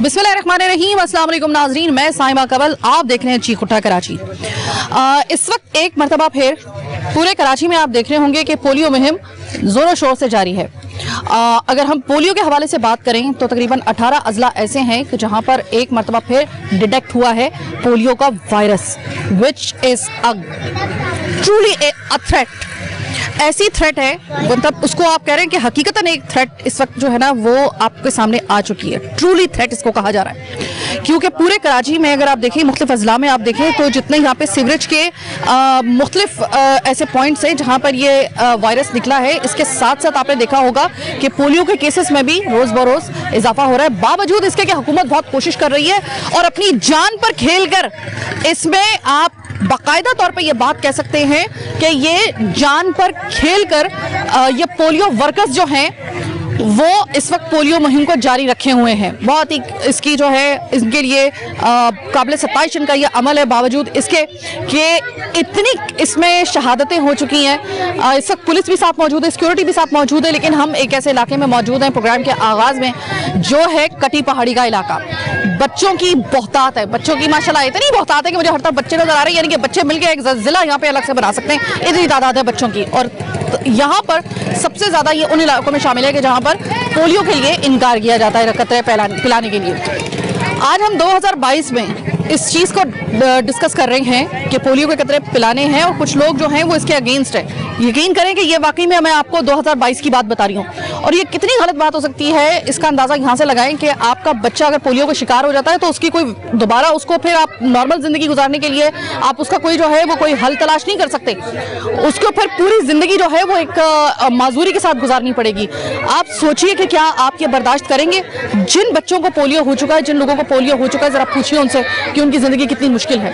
बिस्मिल्लाहिर्रहमानिर्रहीम, अस्सलाम वालेकुम नाज़रीन, मैं साइमा कवल, आप देख रहे हैं चीख उठा कराची। इस वक्त एक मरतबा फिर पूरे कराची में आप देख रहे होंगे कि पोलियो मुहिम ज़ोरों शोर से जारी है। अगर हम पोलियो के हवाले से बात करें तो तकरीबन 18 अजला ऐसे हैं कि जहां पर एक मरतबा फिर डिटेक्ट हुआ है पोलियो का virus, which is truly a threat. ऐसी थ्रेट है, मतलब उसको आप कह रहे हैं कि हकीकतन एक थ्रेट इस वक्त जो है ना वो आपके सामने आ चुकी है। ट्रूली थ्रेट इसको कहा जा रहा है, क्योंकि पूरे कराची में अगर आप देखें, मुख्तलिफ अजला में आप देखें तो जितने यहाँ पे सीवरेज के मुख्तलिफ ऐसे पॉइंट्स हैं जहाँ पर ये वायरस निकला है, इसके साथ साथ आपने देखा होगा कि पोलियो के केसेस में भी रोज़ बरोज़ इजाफा हो रहा है। बावजूद इसके कि हुकूमत बहुत कोशिश कर रही है और अपनी जान पर खेल कर इसमें आप बाकायदा तौर पे ये बात कह सकते हैं कि ये जान पर खेलकर ये पोलियो वर्कर्स जो हैं वो इस वक्त पोलियो मुहिम को जारी रखे हुए हैं। बहुत ही इसकी जो है इनके लिए काबिल सत्ताइश इनका ये अमल है, बावजूद इसके कि इतनी इसमें शहादतें हो चुकी हैं। इस वक्त पुलिस भी साथ मौजूद है, सिक्योरिटी भी साथ मौजूद है, लेकिन हम एक ऐसे इलाके में मौजूद हैं प्रोग्राम के आगाज़ में जो है कटी पहाड़ी का इलाका। बच्चों की बहुतात है, बच्चों की माशाल्लाह इतनी बहुतात है कि मुझे हर तरफ बच्चे नजर आ रहे हैं, यानी कि बच्चे मिलकर एक जिला यहाँ पे अलग से बना सकते हैं, इतनी तादाद है बच्चों की। और यहाँ पर सबसे ज़्यादा ये उन इलाकों में शामिल है कि जहाँ पर पोलियो के लिए इनकार किया जाता है कतरे पिलाने के लिए। आज हम 2022 में इस चीज़ को डिस्कस कर रहे हैं कि पोलियो के कतरे पिलाने हैं और कुछ लोग जो हैं वो इसके अगेंस्ट है। यकीन करें कि ये वाकई में मैं आपको 2022 की बात बता रही हूँ, और ये कितनी गलत बात हो सकती है इसका अंदाज़ा यहाँ से लगाएं कि आपका बच्चा अगर पोलियो का शिकार हो जाता है तो उसकी कोई दोबारा उसको फिर आप नॉर्मल ज़िंदगी गुजारने के लिए आप उसका कोई जो है वो कोई हल तलाश नहीं कर सकते। उसको फिर पूरी ज़िंदगी जो है वो एक माजूरी के साथ गुजारनी पड़ेगी। आप सोचिए कि क्या आप ये बर्दाश्त करेंगे? जिन बच्चों को पोलियो हो चुका है, जिन लोगों को पोलियो हो चुका है, ज़रा पूछिए उनसे कि उनकी ज़िंदगी कितनी मुश्किल है।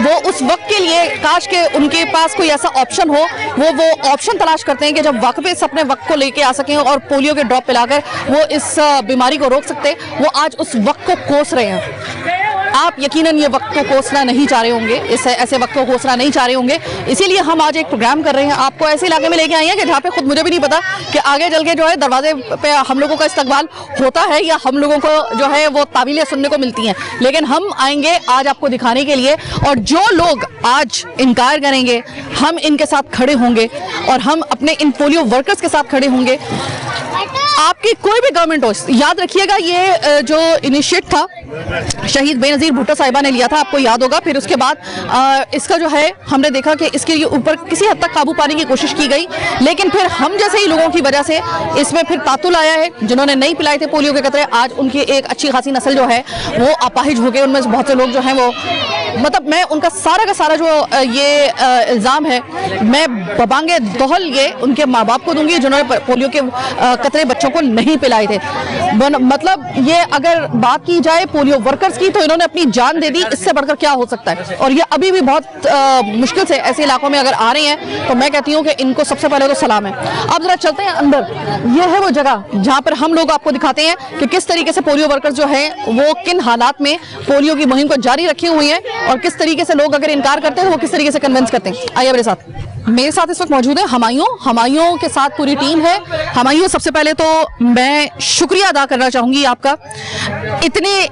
वो उस वक्त के लिए काश के उनके पास कोई ऐसा ऑप्शन हो, वो ऑप्शन तलाश करते हैं कि जब वाकई अपने वक्त को लेके आ सकें और पोलियो के ड्रॉप पिलाकर वो इस बीमारी को रोक सकते। वो आज उस वक्त को कोस रहे हैं। आप यकीनन ये वक्त को कोसना नहीं चाह रहे होंगे, इस ऐसे वक्त को कोसना नहीं चाह रहे होंगे, इसीलिए हम आज एक प्रोग्राम कर रहे हैं। आपको ऐसे इलाके में लेके आए हैं कि जहाँ पे खुद मुझे भी नहीं पता कि आगे चल के जो है दरवाजे पे हम लोगों का इस्तकबाल होता है या हम लोगों को जो है वो तावीलें सुनने को मिलती हैं, लेकिन हम आएंगे आज आपको दिखाने के लिए। और जो लोग आज इनकार करेंगे हम इनके साथ खड़े होंगे और हम अपने इन पोलियो वर्कर्स के साथ खड़े होंगे। आपकी कोई भी गवर्नमेंट हो, याद रखिएगा ये जो इनिशिएट था शहीद बेनज़ीर भुट्टो साहिबा ने लिया था, आपको याद होगा। फिर उसके बाद इसका जो है हमने देखा कि इसके ऊपर किसी हद तक काबू पाने की कोशिश की गई, लेकिन फिर हम जैसे ही लोगों की वजह से इसमें फिर तातुल आया है। जिन्होंने नहीं पिलाए थे पोलियो के कतरे, आज उनकी एक अच्छी खासी नस्ल जो है वो अपाहिज हो गए। उनमें बहुत से लोग जो हैं वो, मतलब मैं उनका सारा का सारा जो ये इल्ज़ाम है मैं बबांगे दोहल ये उनके माँ बाप को दूंगी जिन्होंने पोलियो के कतरे बच्चों को नहीं पिलाए थे। मतलब ये अगर बात की जाए पोलियो वर्कर्स की तो इन्होंने अपनी जान दे दी, इससे बढ़कर क्या हो सकता है। और ये अभी भी बहुत मुश्किल से ऐसे इलाकों में अगर आ रहे हैं तो मैं कहती हूँ कि इनको सबसे पहले तो सलाम है। अब जरा चलते हैं अंदर। ये है वो जगह जहाँ पर हम लोग आपको दिखाते हैं कि किस तरीके से पोलियो वर्कर्स जो है वो किन हालात में पोलियो की मुहिम को जारी रखी हुई है और किस तरीके से लोग अगर इनकार करते हैं तो वो किस तरीके से कन्विंस करते हैं। आइए मेरे साथ इस वक्त मौजूद है हमायूं के साथ पूरी टीम है। हमायूं, सबसे पहले तो मैं शुक्रिया अदा करना चाहूँगी आपका, इतने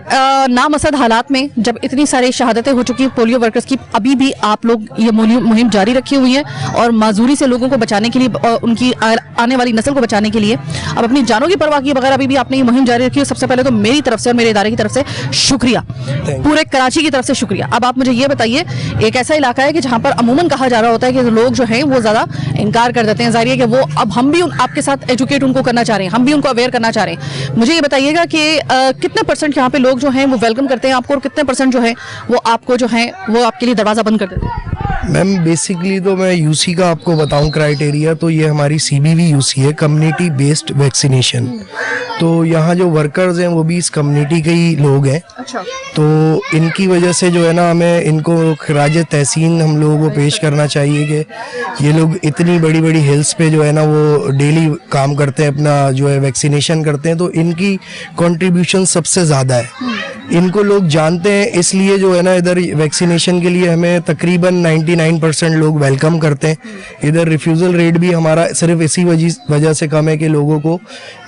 नामसद हालात में जब इतनी सारी शहादतें हो चुकी हैं पोलियो वर्कर्स की, अभी भी आप लोग ये मुहिम जारी रखी हुई है और माजूरी से लोगों को बचाने के लिए, उनकी आने वाली नस्ल को बचाने के लिए अब अपनी जानों की परवाह किए बगैर अभी भी आपने ये मुहिम जारी रखी है। सबसे पहले तो मेरी तरफ से और मेरे इदारे की तरफ से शुक्रिया, पूरे कराची की तरफ से शुक्रिया। अब आप मुझे ये बताइए, एक ऐसा इलाका है कि जहाँ पर अमूमन कहा जा रहा होता है कि लोग जो हैं वो ज़्यादा इनकार कर देते हैं, जाहिर है कि वो अब हम भी आपके साथ एजुकेट उनको करना चाह रहे हैं, हम भी उनको अवेयर करना चाह रहे हैं। मुझे ये बताइएगा कि कितने परसेंट यहाँ पे लोग जो हैं वो वेलकम करते हैं आपको और कितने परसेंट जो है वो आपको जो है वो आपके लिए दरवाज़ा बंद कर देते हैं? मैम बेसिकली तो मैं यूसी का आपको बताऊं क्राइटेरिया, तो ये हमारी CBV यूसी है, कम्युनिटी बेस्ड वैक्सीनेशन। तो यहाँ जो वर्कर्स हैं वो भी इस कम्युनिटी के ही लोग हैं। अच्छा। तो इनकी वजह से जो है ना हमें इनको खराज तहसीन हम लोगों को पेश करना चाहिए कि ये लोग इतनी बड़ी बड़ी हिल्स पे जो है ना वो डेली काम करते हैं, अपना जो है वैक्सीनेशन करते हैं, तो इनकी कंट्रीब्यूशन सबसे ज़्यादा है। इनको लोग जानते हैं, इसलिए जो है ना इधर वैक्सीनेशन के लिए हमें तकरीबन 99% लोग वेलकम करते हैं। इधर रिफ्यूज़ल रेट भी हमारा सिर्फ इसी वजह से कम है कि लोगों को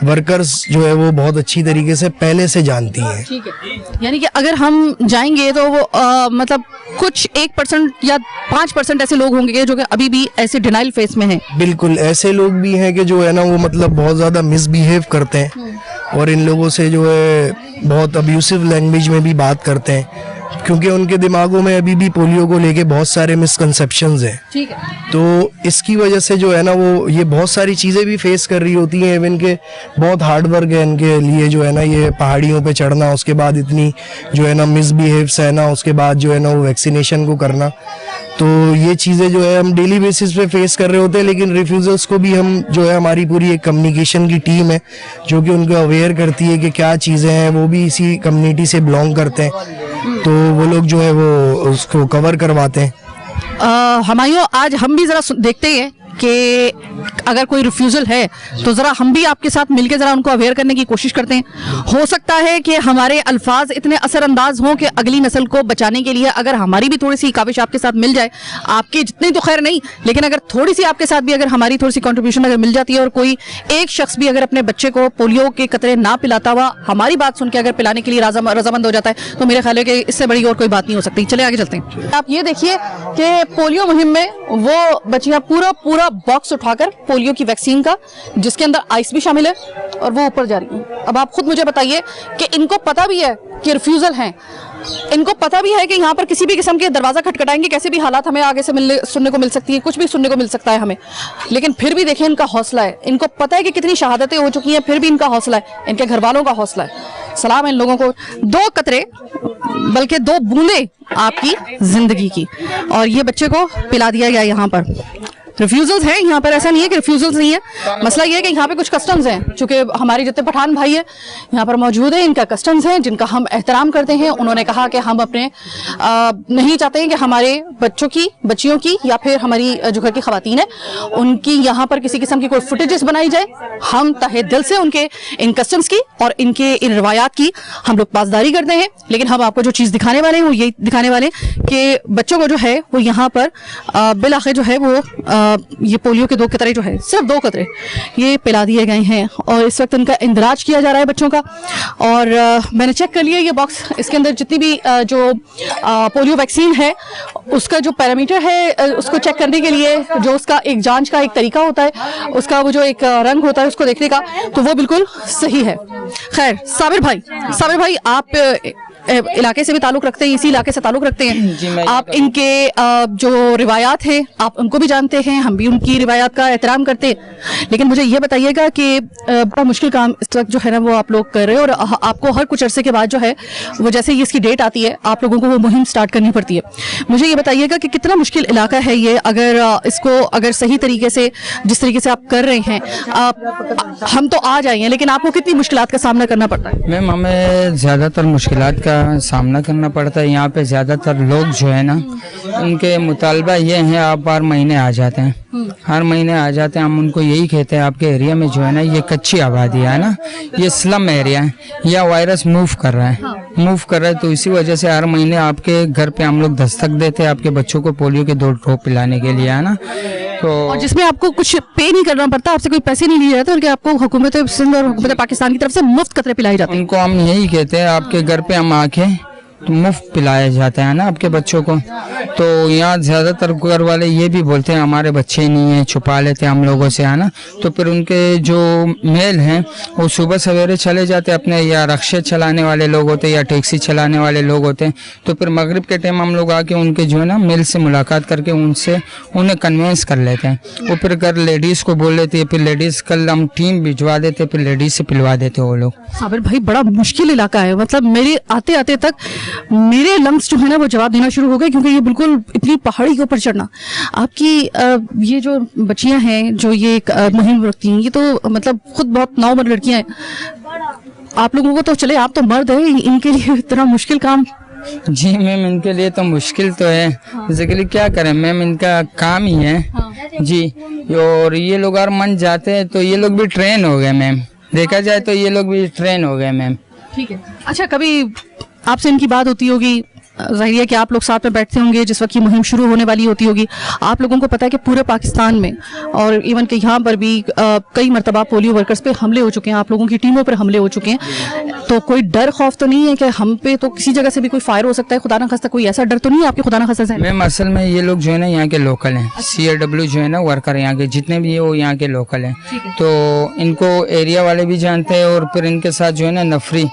वर्कर्स जो है वो बहुत अच्छी तरीके से पहले से जानती हैं। ठीक है, यानी कि अगर हम जाएंगे तो वो मतलब कुछ 1% या 5% ऐसे लोग होंगे जो कि अभी भी ऐसे डिनाइल फेस में हैं। बिल्कुल, ऐसे लोग भी हैं कि जो है ना वो मतलब बहुत ज़्यादा मिसबिहेव करते हैं और इन लोगों से जो है बहुत अब्यूसिव लैंग्वेज में भी बात करते हैं, क्योंकि उनके दिमागों में अभी भी पोलियो को लेके बहुत सारे मिसकंसेप्शंस हैं। ठीक है, तो इसकी वजह से जो है ना वो ये बहुत सारी चीज़ें भी फेस कर रही होती हैं। इवन के बहुत हार्ड वर्क है इनके लिए जो है ना ये पहाड़ियों पे चढ़ना, उसके बाद इतनी जो है ना मिसबिहेव सहना, उसके बाद जो है ना वो वैक्सीनेशन को करना। तो ये चीज़ें जो है हम डेली बेसिस पे फेस कर रहे होते हैं, लेकिन रिफ्यूज़ल्स को भी हम जो है हमारी पूरी एक कम्युनिकेशन की टीम है जो कि उनको अवेयर करती है कि क्या चीज़ें हैं। वो भी इसी कम्युनिटी से बिलोंग करते हैं, तो वो लोग जो है वो उसको कवर करवाते हैं। हमायूं, आज हम भी ज़रा देखते हैं कि अगर कोई रिफ्यूज़ल है तो ज़रा हम भी आपके साथ मिलकर ज़रा उनको अवेयर करने की कोशिश करते हैं। हो सकता है कि हमारे अल्फाज इतने असरअंदाज हों कि अगली नस्ल को बचाने के लिए अगर हमारी भी थोड़ी सी काविश आपके साथ मिल जाए, आपकी जितनी तो खैर नहीं, लेकिन अगर थोड़ी सी आपके साथ भी अगर हमारी थोड़ी सी कंट्रीब्यूशन अगर मिल जाती है और कोई एक शख्स भी अगर अपने बच्चे को पोलियो के कतरे ना पिलाता हुआ हमारी बात सुन के अगर पिलाने के लिए रजामंद हो जाता है, तो मेरे ख्याल है कि इससे बड़ी और कोई बात नहीं हो सकती। चले आगे चलते हैं। आप ये देखिए कि पोलियो मुहिम में वो बच्चियां पूरा बॉक्स उठाकर पोलियो की वैक्सीन का, जिसके अंदर आइस भी शामिल है, और वो ऊपर जा रही है। अब आप खुद मुझे बताइए कि इनको पता भी है कि रिफ्यूज़ल हैं, इनको पता भी है कि यहाँ पर किसी भी किस्म के दरवाज़ा खटखटाएंगे कैसे भी हालात हमें आगे से सुनने को मिल सकती है, कुछ भी सुनने को मिल सकता है हमें, लेकिन फिर भी देखिए इनका हौसला है। इनको पता है कि कितनी शहादतें हो चुकी हैं, फिर भी इनका हौसला है, इनके घर वालों का हौसला है। सलाम है इन लोगों को। 2 कतरे बल्कि 2 बूंदे आपकी जिंदगी की, और ये बच्चे को पिला दिया गया। यहाँ पर रिफ्यूज़ल्स हैं, यहाँ पर ऐसा नहीं है कि रिफ्यूज़ल्स नहीं है। मसला ये है कि यहाँ पे कुछ कस्टम्स हैं, चूँकि हमारे जितने पठान भाई हैं यहाँ पर मौजूद हैं, इनका कस्टम्स हैं जिनका हम एहतराम करते हैं। उन्होंने कहा कि हम अपने नहीं चाहते हैं कि हमारे बच्चियों की या फिर हमारी जो घर की खवातीन है उनकी यहाँ पर किसी किस्म की कोई फुटेजेस बनाई जाए। हम तहे दिल से उनके इन कस्टम्स की और इनके इन रवायात की हम लोग पासदारी करते हैं, लेकिन हम आपको जो चीज़ दिखाने वाले हैं वो यही दिखाने वाले हैं कि बच्चों को जो है वो यहाँ पर बिल आखिर जो है वो ये पोलियो के 2 कतरे जो है, सिर्फ 2 कतरे ये पिला दिए गए हैं, और इस वक्त इनका इंदराज किया जा रहा है बच्चों का। और मैंने चेक कर लिया ये बॉक्स, इसके अंदर जितनी भी जो पोलियो वैक्सीन है उसका जो पैरामीटर है उसको चेक करने के लिए जो उसका एक जांच का एक तरीका होता है, उसका वो जो एक रंग होता है उसको देखने का, तो वो बिल्कुल सही है। खैर साबिर भाई आप इलाके से भी ताल्लुक रखते हैं, इसी इलाके से ताल्लुक रखते हैं आप। इनके जो रिवायात है आप उनको भी जानते हैं, हम भी उनकी रिवायात का एहतराम करते हैं, लेकिन मुझे ये बताइएगा कि बड़ा मुश्किल काम इस वक्त जो है ना वो आप लोग कर रहे हैं, और आपको हर कुछ अरसे के बाद जो है वो जैसे ही इसकी डेट आती है आप लोगों को वो मुहिम स्टार्ट करनी पड़ती है। मुझे ये बताइएगा कि कितना मुश्किल इलाका है ये, अगर सही तरीके से जिस तरीके से आप कर रहे हैं, हम तो आ जाए हैं, लेकिन आपको कितनी मुश्किलात का सामना करना पड़ता है? मैम हमें ज़्यादातर मुश्किलात का सामना करना पड़ता है। यहाँ पे ज़्यादातर लोग जो है ना उनके मुतालबा ये हैं आप हर महीने आ जाते हैं, हर महीने आ जाते हैं। हम उनको यही कहते हैं आपके एरिया में जो है ना ये कच्ची आबादी है ना, ये स्लम एरिया है, या वायरस मूव कर रहा है, तो इसी वजह से हर महीने आपके घर पे हम लोग दस्तक देते हैं आपके बच्चों को पोलियो के 2 ड्रॉप पिलाने के लिए, है ना। तो और जिसमें आपको कुछ पे नहीं करना पड़ता, आपसे कोई पैसे नहीं लिए जाते, बल्कि आपको हुकूमत सिंध और हुकूमत पाकिस्तान की तरफ से मुफ्त कतरे पिलाए जाते हैं। उनको हम यही कहते हैं आपके घर पे हम आके तो मुफ्त पिलाया जाता है ना आपके बच्चों को। तो यहाँ ज़्यादातर घर वाले ये भी बोलते हैं हमारे बच्चे नहीं हैं, छुपा लेते हैं हम लोगों से, है ना। तो फिर उनके जो मेल हैं वो सुबह सवेरे चले जाते अपने, या रक्शे चलाने वाले लोग होते हैं या टैक्सी चलाने वाले लोग होते हैं। तो फिर मगरिब के टाइम हम लोग आके उनके जो है ना मेल से मुलाकात करके उन्हें कन्वेंस कर लेते हैं। वो फिर घर लेडीज़ को बोल लेती है, फिर लेडीज़ कल हम टीम भिजवा देते, फिर लेडीज़ से पिलवा देते वो लोग। साबिर भाई बड़ा मुश्किल इलाका है, मतलब मेरे आते आते तक मेरे लंग्स जो है ना वो जवाब देना शुरू हो गए, क्योंकि ये बिल्कुल इतनी पहाड़ी के ऊपर चढ़ना। आपकी ये जो बच्चियां हैं जो ये मुहिम रखती हैं, ये तो मतलब खुद बहुत नौमर लड़कियां हैं। आप लोगों को तो चले, आप तो मर्द हैं, इनके लिए इतना मुश्किल काम। जी मैम इनके लिए तो मुश्किल तो है, बेसिकली क्या करें मैम, इनका काम ही है जी। और ये लोग अगर मन जाते हैं तो ये लोग भी ट्रेन हो गए मैम, देखा जाए तो ये लोग भी ट्रेन हो गए मैम। ठीक है, अच्छा कभी आपसे इनकी बात होती होगी, जाहिर है कि आप लोग साथ में बैठते होंगे जिस वक्त ये मुहिम शुरू होने वाली होती होगी। आप लोगों को पता है कि पूरे पाकिस्तान में और इवन कि यहाँ पर भी कई मरतबा पोलियो वर्कर्स पे हमले हो चुके हैं, आप लोगों की टीमों पर हमले हो चुके हैं, तो कोई डर खौफ तो नहीं है कि हम पे तो किसी जगह से भी कोई फायर हो सकता है, खुदा ना खास्ता कोई ऐसा डर तो नहीं है आपके खुदा ना खास्ता से? मैम असल में ये लोग जो है ना यहाँ के लोकल हैं, CAW जो है ना वर्कर यहाँ के जितने भी है वो यहाँ के लोकल हैं, तो इनको एरिया वाले भी जानते हैं और फिर इनके साथ जो है ना नफरी,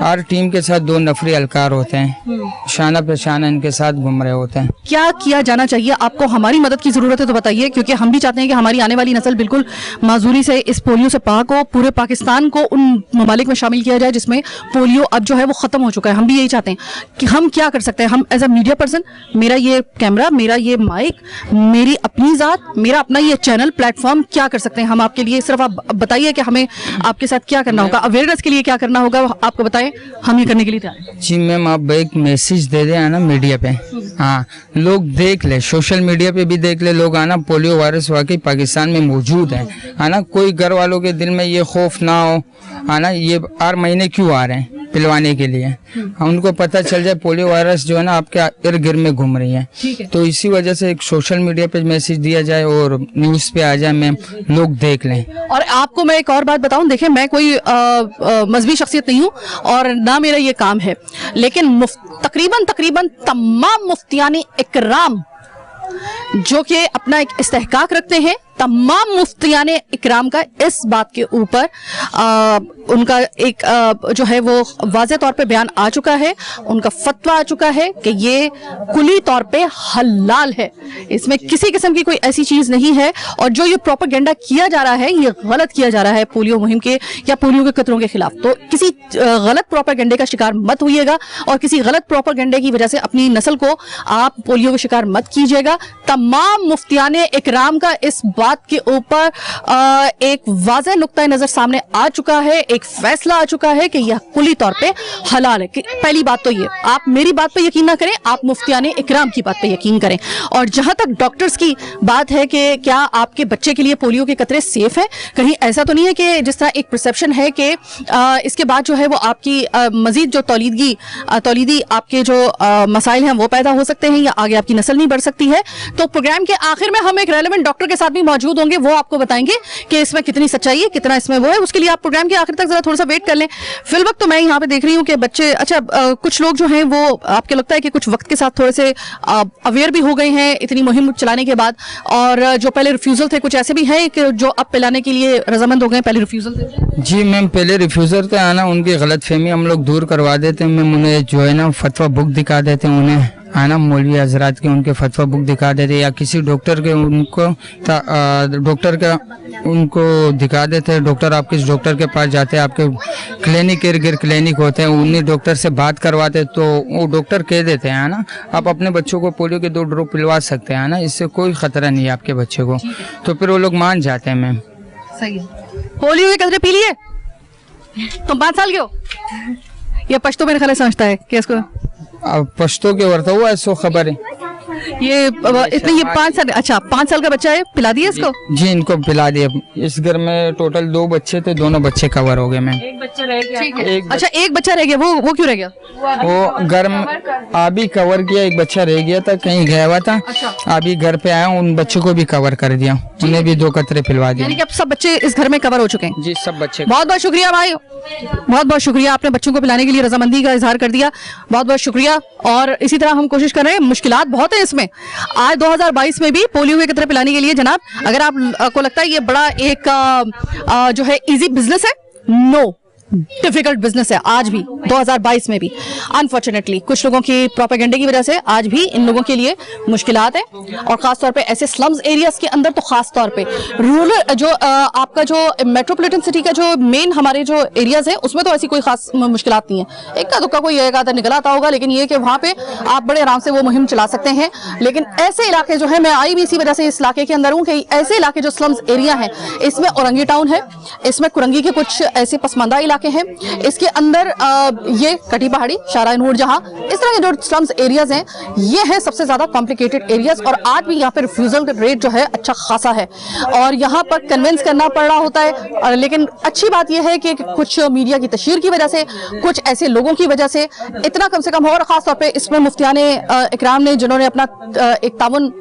हर टीम के साथ 2 नफरी अलकार होते हैं, शाना पे शाना इनके साथ घूम रहे होते हैं। क्या किया जाना चाहिए? आपको हमारी मदद की जरूरत है तो बताइए, क्योंकि हम भी चाहते हैं कि हमारी आने वाली नस्ल बिल्कुल माजूरी से इस पोलियो से पाक हो, पूरे पाकिस्तान को उन ममालिक में शामिल किया जाए जिसमें पोलियो अब जो है वो खत्म हो चुका है। हम भी यही चाहते हैं कि हम क्या कर सकते हैं। हम एज अ मीडिया पर्सन, मेरा ये कैमरा, मेरा ये माइक, मेरी अपनी ज़ात, मेरा अपना ये चैनल प्लेटफॉर्म, क्या कर सकते हैं हम आपके लिए? सिर्फ आप बताइए कि हमें आपके साथ क्या करना होगा, अवेयरनेस के लिए क्या करना होगा, आपको बताएं, हम ये करने के लिए तैयार हैं। जी मैम, आप एक मैसेज दे दें ना मीडिया पे, हाँ लोग देख ले, सोशल मीडिया पे भी देख ले लोग, आना पोलियो वायरस वाकई पाकिस्तान में मौजूद है ना, कोई घर वालों के दिल में ये खौफ ना हो, आना ये हर महीने क्यों आ रहे हैं पिलवाने के लिए, उनको पता चल जाए पोलियो वायरस जो है ना आपके इर्द गिर्द में घूम रही है, तो इसी वजह से एक सोशल मीडिया पे मैसेज दिया जाए और न्यूज़ पे आ जाए मैम, लोग देख लें। और आपको मैं एक और बात बताऊं, देखिए मैं कोई मजहबी शख्सियत नहीं हूं और ना मेरा ये काम है, लेकिन तकरीबन तमाम मुफ्तियानी इकराम जो कि अपना एक इस्तेहकाक रखते हैं, तमाम मुफ्तियाने इकराम का इस बात के ऊपर उनका एक जो है वो वाज़े तौर पे बयान आ चुका है, उनका फतवा आ चुका है कि ये कुली तौर पे हलाल है, इसमें किसी किस्म की कोई ऐसी चीज़ नहीं है। और जो ये प्रोपेगेंडा किया जा रहा है ये गलत किया जा रहा है पोलियो मुहिम के या पोलियो के खतरों के खिलाफ। तो किसी गलत प्रोपेगेंडे का शिकार मत होइएगा और किसी गलत प्रोपेगेंडे की वजह से अपनी नस्ल को आप पोलियो का शिकार मत कीजिएगा। तमाम मुफ्तियाने इकराम का इस बात के ऊपर एक वाज़ेह नुक्ता नजर सामने आ चुका है, एक फैसला आ चुका है कि यह कुली तौर पे हलाल है। पहली बात तो ये, आप मेरी बात पे यकीन ना करें, आप मुफ्तियाने इकराम की बात पे यकीन करें। और जहां तक डॉक्टर्स की बात है कि क्या आपके बच्चे के लिए पोलियो के कतरे सेफ है, कहीं ऐसा तो नहीं है कि जिस तरह एक परसेप्शन है कि इसके बाद जो है वो आपकी मजीद जो तौलीदी आपके जो मसाइल हैं वो पैदा हो सकते हैं या आगे आपकी नस्ल नहीं बढ़ सकती है। तो प्रोग्राम के आखिर में हम एक रेलेवेंट डॉक्टर के साथ भी मौजूद होंगे, वो आपको बताएंगे कि इसमें कितनी सच्चाई है, कितना इसमें वो है। उसके लिए आप प्रोग्राम के आखिर तक जरा थोड़ा सा वेट कर लें। फिल वक्त तो मैं यहाँ पे देख रही हूँ कि बच्चे, अच्छा कुछ लोग जो हैं वो आपको लगता है कि कुछ वक्त के साथ थोड़े से अवेयर भी हो गए हैं इतनी मुहिम चलाने के बाद, और जो पहले रिफ्यूजल थे कुछ ऐसे भी हैं कि जो अब पिलाने के लिए रजामंद हो गए, पहले रिफ्यूजल थे? जी मैम, पहले रिफ्यूजल थे आना, उनकी गलतफहमी हम लोग दूर करवा देते हैं मैम, उन्हें जो है ना फतवा बुक दिखा देते हैं, उन्हें आना मौलवी हजरात के उनके फतवा बुक दिखा देते या किसी डॉक्टर के उनको दिखा देते हैं। डॉक्टर, आप किस डॉक्टर के पास जाते हैं, आपके क्लिनिक इर्द गिर्द क्लिनिक होते हैं, उन्हीं डॉक्टर से बात करवाते तो वो डॉक्टर कह देते हैं ना आप अपने बच्चों को पोलियो के 2 ड्रॉप पिलवा सकते हैं ना, इससे कोई खतरा नहीं है आपके बच्चे को, तो फिर वो लोग मान जाते हैं मैम। सही है। पोलियो के कतरे पी लिए तुम 5 साल के हो? ये पश्तो मेरे ख्याल समझता है कि इसको अब पश्तो के वर्ता हुआ ऐसो खबर है ये इतने, ये 5 साल, अच्छा 5 साल का बच्चा है, पिला दिया इसको? जी इनको पिला दिया। इस घर में टोटल 2 बच्चे थे, दोनों बच्चे कवर हो गए मैम। एक बच्चा रह गया। अच्छा एक बच्चा रह गया, वो क्यों रह गया? वो घर में अभी कवर किया, एक बच्चा रह गया था, कहीं गया हुआ था, अभी घर पे आया, उन बच्चों को भी कवर कर दिया, उन्हें भी 2 कतरे पिलवा दिए। यानी कि अब सब बच्चे इस घर में कवर हो चुके हैं? जी सब बच्चे। बहुत बहुत शुक्रिया भाई, बहुत बहुत शुक्रिया, आपने बच्चों को पिलाने के लिए रजामंदी का इजहार कर दिया, बहुत बहुत शुक्रिया। और इसी तरह हम कोशिश कर रहे हैं, मुश्किलात बहुत है इसमें। आज 2022 में भी पोलियो के कतरे पिलाने के लिए जनाब, अगर आपको लगता है ये बड़ा एक जो है इजी बिजनेस है, नो, डिफिकल्ट बिजनेस है आज भी 2022 में भी। अनफॉर्चुनेटली कुछ लोगों की प्रोपेगेंडे की वजह से आज भी इन लोगों के लिए मुश्किलात है, और खास तौर पे ऐसे स्लम्स एरियाज के अंदर, तो खास तौर पे रूरल जो आपका जो मेट्रोपॉलिटन सिटी का जो मेन हमारे जो एरियाज है उसमें तो ऐसी कोई खास मुश्किलात नहीं है, एक का दुक्का कोई एक आधा निकल आता होगा, लेकिन ये कि वहाँ पे आप बड़े आराम से वो मुहिम चला सकते हैं। लेकिन ऐसे इलाके जो है, मैं आई भी इसी वजह से इस इलाके के अंदर हूँ कि ऐसे इलाके जो स्लम्स एरिया है, इसमें औरंगी टाउन है, इसमें कुरंगी के कुछ ऐसे पसमानदा इलाके इलाके हैं, इसके अंदर ये कटी पहाड़ी, शारा नूरजहां, इस तरह के जो स्लम्स एरियाज हैं, ये है सबसे ज्यादा कॉम्प्लिकेटेड एरियाज। और आज भी यहाँ पे रिफ्यूजल रेट जो है अच्छा खासा है और यहाँ पर कन्विंस करना पड़ रहा होता है। लेकिन अच्छी बात यह है कि कुछ मीडिया की तशहीर की वजह से, कुछ ऐसे लोगों की वजह से इतना कम से कम हो, और खासतौर पर इसमें मुफ्तियाने इकराम ने जिन्होंने अपना एक ताउन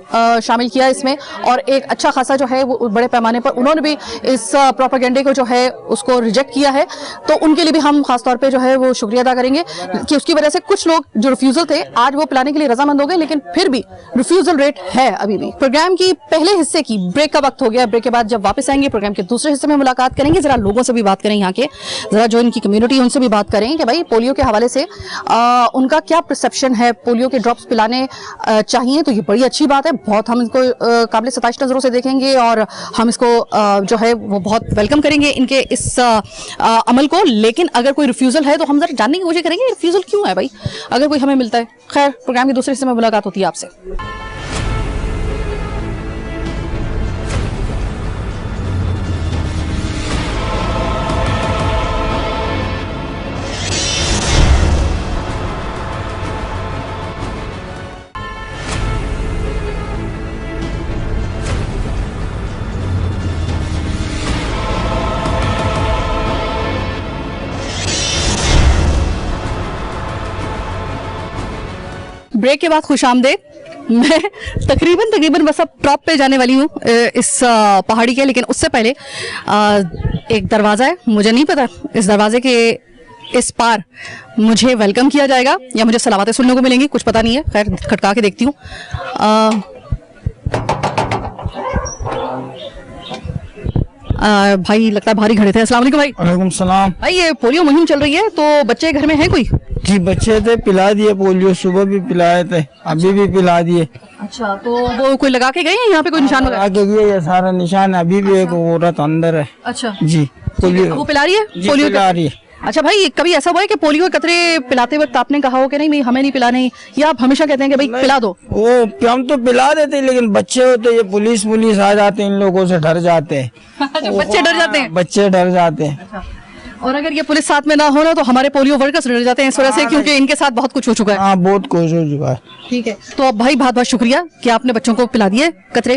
शामिल किया इसमें, और एक अच्छा खासा जो है वो बड़े पैमाने पर उन्होंने भी इस प्रोपेगेंडे को जो है उसको रिजेक्ट किया है, तो उनके लिए भी हम खासतौर पे जो है वो शुक्रिया अदा करेंगे कि उसकी वजह से कुछ लोग जो रिफ्यूजल थे आज वो पिलाने के लिए रजामंद हो गए, लेकिन फिर भी रिफ्यूजल रेट है अभी भी। प्रोग्राम की पहले हिस्से की ब्रेक का वक्त हो गया। ब्रेक के बाद जब वापस आएंगे प्रोग्राम के दूसरे हिस्से में मुलाकात करेंगे, जरा लोगों से भी बात करें, यहाँ के जरा जो इनकी कम्युनिटी उनसे भी बात करें कि भाई पोलियो के हवाले से उनका क्या परसेप्शन है, पोलियो के ड्रॉप्स पिलाने चाहिए, तो ये बड़ी अच्छी बात है, बहुत हम इसको काबिल सताइश नजरों से देखेंगे और हम इसको जो है वो बहुत वेलकम करेंगे इनके इस अमल को। लेकिन अगर कोई रिफ्यूजल है तो हम जरा जानने की कोशिश करेंगे रिफ्यूजल क्यों है भाई, अगर कोई हमें मिलता है। खैर, प्रोग्राम के दूसरे हिस्से में मुलाकात होती है आपसे। ब्रेक के बाद खुशामदेद। मैं तकरीबन बस अब टॉप पे जाने वाली हूँ इस पहाड़ी के, लेकिन उससे पहले एक दरवाज़ा है, मुझे नहीं पता इस दरवाजे के इस पार मुझे वेलकम किया जाएगा या मुझे सलावतें सुनने को मिलेंगी, कुछ पता नहीं है। खैर, खटका के देखती हूँ। भाई लगता है भारी खड़े थे। अस्सलाम वालेकुम भाई। वालेकुम सलाम। भाई ये पोलियो मुहिम चल रही है, तो बच्चे घर में हैं कोई? जी बच्चे थे, पिला दिए पोलियो, सुबह भी पिलाए थे, अभी भी पिला दिए। अच्छा, तो वो कोई लगा के गए हैं यहाँ पे, कोई निशान वगैरह? आगे ये सारा निशान है, अभी भी एक औरत अंदर है। अच्छा जी, पोलियो वो पिला रही है? जी, पोलियो पिला रही है। अच्छा भाई, कभी ऐसा हुआ है कि पोलियो के कतरे पिलाते वक्त आपने कहा हो कि नहीं हमें नहीं पिलाने, या आप हमेशा कहते हैं कि भाई पिला दो? वो हम तो पिला देते, लेकिन बच्चे होते ये पुलिस आ जाते हैं, इन लोगों से डर जाते हैं। अच्छा, बच्चे डर जाते हैं? बच्चे डर जाते हैं। और अगर ये पुलिस साथ में ना हो ना तो हमारे पोलियो वर्कर्स डर जाते हैं इस वजह से, क्योंकि इनके साथ बहुत कुछ हो चुका है। हाँ, बहुत कुछ हो चुका है। ठीक है, तो अब भाई बहुत बहुत शुक्रिया कि आपने बच्चों को पिला दिए कतरे।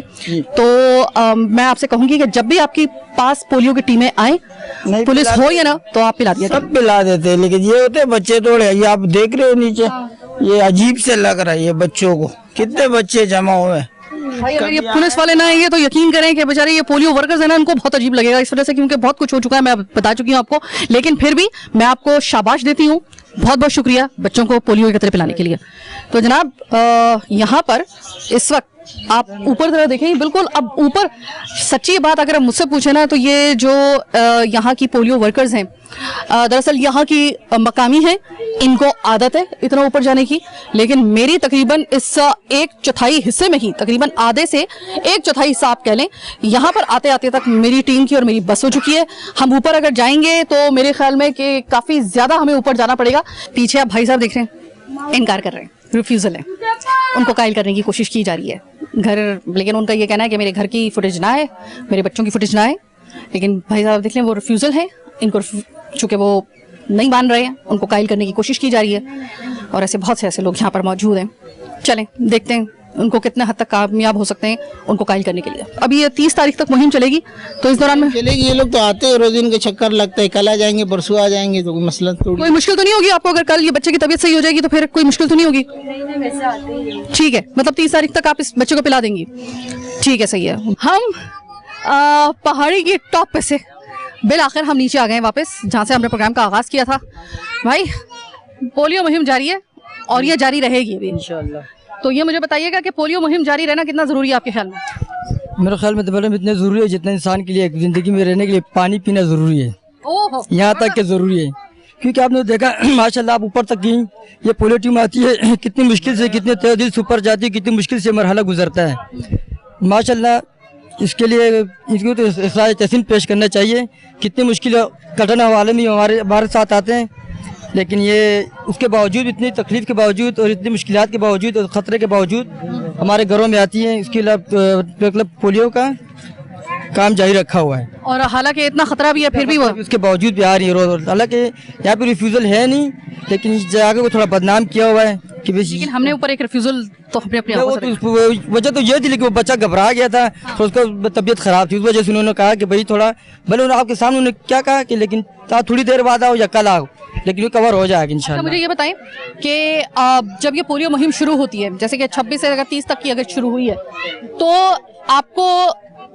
तो मैं आपसे कहूंगी कि जब भी आपके पास पोलियो की टीमें आए, पुलिस हो या ना, तो आप पिला दिया। सब पिला देते, लेकिन ये होते बच्चे थोड़े, ये आप देख रहे हो नीचे, ये अजीब से लग रहा है ये बच्चों को, कितने बच्चे जमा हुए। भाई अगर ये पुलिस वाले ना आएंगे तो यकीन करें कि बेचारे ये पोलियो वर्कर्स है ना, उनको बहुत अजीब लगेगा इस वजह से, क्योंकि बहुत कुछ हो चुका है, मैं बता चुकी हूँ आपको। लेकिन फिर भी मैं आपको शाबाश देती हूँ, बहुत बहुत शुक्रिया बच्चों को पोलियो के कतरे पिलाने के लिए। तो जनाब, यहाँ पर इस वक्त आप ऊपर तरह देखें, बिल्कुल अब ऊपर, सच्ची बात अगर आप मुझसे पूछे ना, तो ये जो यहाँ की पोलियो वर्कर्स हैं, दरअसल यहाँ की मकामी हैं, इनको आदत है इतना ऊपर जाने की, लेकिन मेरी तकरीबन इस 1/4 हिस्से में ही, तकरीबन आधे से 1/4 हिस्सा आप कह लें, यहाँ पर आते आते तक मेरी टीम की और मेरी बस हो चुकी है। हम ऊपर अगर जाएंगे तो मेरे ख्याल में कि काफ़ी ज़्यादा हमें ऊपर जाना पड़ेगा। पीछे आप भाई साहब देख रहे हैं, इनकार कर रहे हैं, रिफ्यूज़ल है, उनको कायल करने की कोशिश की जा रही है घर, लेकिन उनका ये कहना है कि मेरे घर की फुटेज ना आए, मेरे बच्चों की फुटेज ना आए। लेकिन भाई साहब देख लें, वो रिफ्यूज़ल है, इनको चूँकि वो नहीं मान रहे हैं, उनको कायल करने की कोशिश की जा रही है। और ऐसे बहुत से ऐसे लोग यहाँ पर मौजूद हैं। चलें देखते हैं उनको कितने हद तक कामयाब हो सकते हैं उनको कायल करने के लिए। अभी ये 30 तारीख तक मुहिम चलेगी, तो इस दौरान में चलेगी। ये लोग तो आते हैं रोज, इनके चक्कर लगता है, कल आ जाएंगे परसों आ जाएंगे, तो कोई मसला थोड़ी। कोई मुश्किल तो नहीं होगी आपको? अगर कल ये बच्चे की तबीयत सही हो जाएगी तो फिर कोई मुश्किल तो नहीं होगी? ठीक है, मतलब 30 तारीख तक आप इस बच्चे को पिला देंगी? ठीक है, सही है। हम पहाड़ी के टॉप पे से बिल आखिर हम नीचे आ गए वापस, जहाँ से हमने प्रोग्राम का आगाज किया था। भाई पोलियो मुहिम जारी है और ये जारी रहेगी भी इंशाल्लाह। तो ये मुझे बताइएगा कि पोलियो मुहिम जारी रहना कितना जरूरी है आपके ख्याल में? मेरे ख्याल में तो मैडम इतने ज़रूरी है जितना इंसान के लिए ज़िंदगी में रहने के लिए पानी पीना ज़रूरी है, यहाँ तक के ज़रूरी है। क्योंकि आपने देखा माशाल्लाह, आप ऊपर तक गई, ये पोलियो टीम आती है, कितनी मुश्किल से, कितने तहदीद से ऊपर जाती है, कितनी मुश्किल से मरहला गुजरता है माशाल्लाह। इसके लिए इसको तो इखराज तहसीन पेश करना चाहिए। कितनी मुश्किल कठिन हवाले में हमारे साथ आते हैं, लेकिन ये उसके बावजूद, इतनी तकलीफ़ के बावजूद और इतनी मुश्किलात के बावजूद और ख़तरे के बावजूद हमारे घरों में आती हैं। इसके मतलब पोलियो का काम जारी रखा हुआ है। और हालांकि इतना खतरा भी है फिर भी वो उसके बावजूद भी आ रही है रोज। हालांकि यहाँ पे रिफ्यूज़ल है नहीं, लेकिन इस जगह को थोड़ा बदनाम किया हुआ है कि लेकिन हमने ऊपर एक रिफ्यूजल तो हमने अपनी आंखों से देखा। तो वजह तो ये थी, लेकिन वो बच्चा घबरा गया था, तो उसका तबीयत खराब थी, उस वजह से उन्होंने कहा कि भाई थोड़ा भले उन्होंने आपके सामने उन्होंने क्या कहा कि लेकिन थोड़ी देर बाद आओ या कल आओ, लेकिन ये कवर हो जाएगा अच्छा, इंशाल्लाह। मुझे ये बताएं कि जब ये पोलियो मुहिम शुरू होती है, जैसे कि 26 से अगर 30 तक की अगर शुरू हुई है, तो आपको